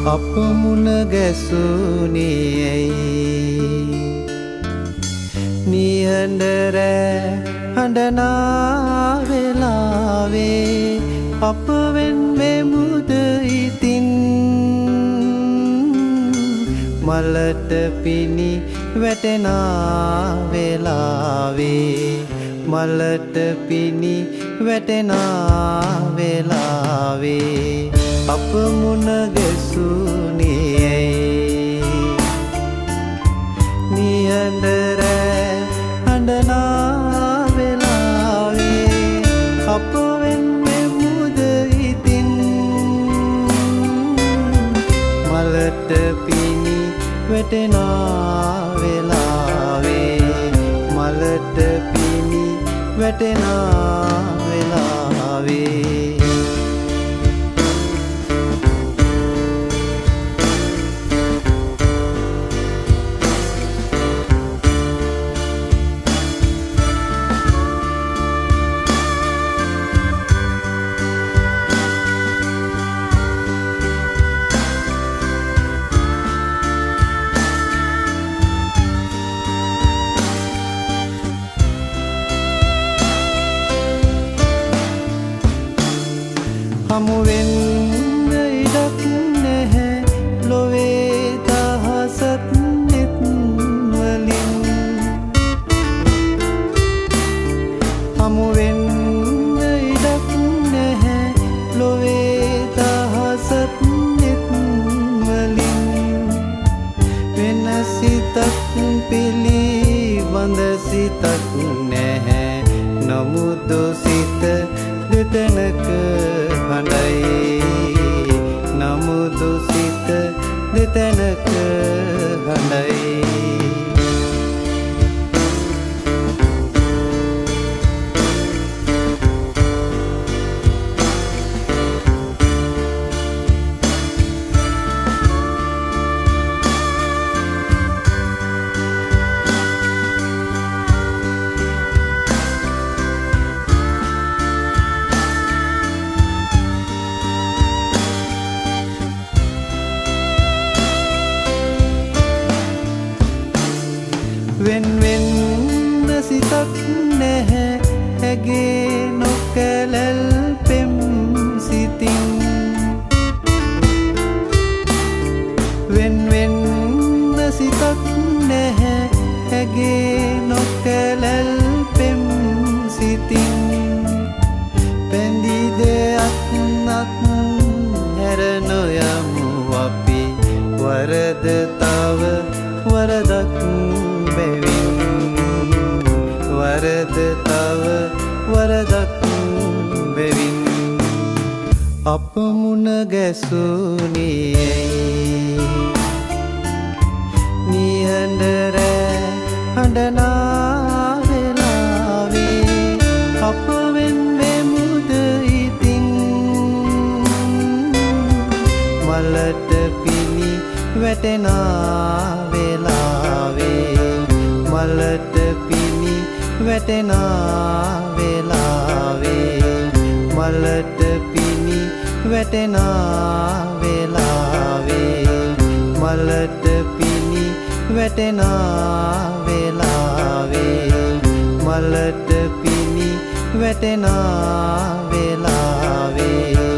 අප මුණ ගැසුනේ ඇයි නිහඬ රෑ හඬනා වෙලාවේ අප වෙන්වෙමුද ඉතින් මලට පිණි වැටෙනා වෙලාවේ මලට පිණි වැටෙනා වෙලාවේ අප මුණ ගැසුනේ ඇයි නිහඬ රෑ හඬනා වෙලාවේ අප වෙන්වෙමුද ඉතින් මලට පිණි වැටෙනා වෙලාවේ මලට පිණි වැටෙනා වෙලාවේ හමුවෙන්න ඉඩක් නැහැ ලොවේ දහසක් නෙත් වලින් හමුවෙන්න ඉඩක් නැහැ ලොවේ දහසක් නෙත් වලින් වෙන සිතක් පිළිබඳ සිතක් නැහැ නමුත් සිත දෙතනක හඬයි නමුදු සිත දෙතැනක හඬයි වෙන්වෙන්න සිතක් නැහැ ඇගේ නොකැලැල් පෙම් සිතින් වෙන්වෙන්න සිතක් නැහැ ඇගේ නොකැලැල් පෙම් සිතින් පැඳි දෙයක් නත් හැර නොයමු අපි වරද තව වරදක් වරද තව වරදක් බැවින් අප මුණ ගැසුනේ ඇයි නිහඬ රෑ හඬනා වෙලාවේ අප වෙන්වෙමුද ඉතින් මලට පිණි වැටෙනා වෙලාවේ මලට පිණි වැටෙනා වෙලාවේ මලට පිණි වැටෙනා වෙලාවේ මලට පිණි වැටෙනා වෙලාවේ මලට පිණි වැටෙනා වෙලාවේ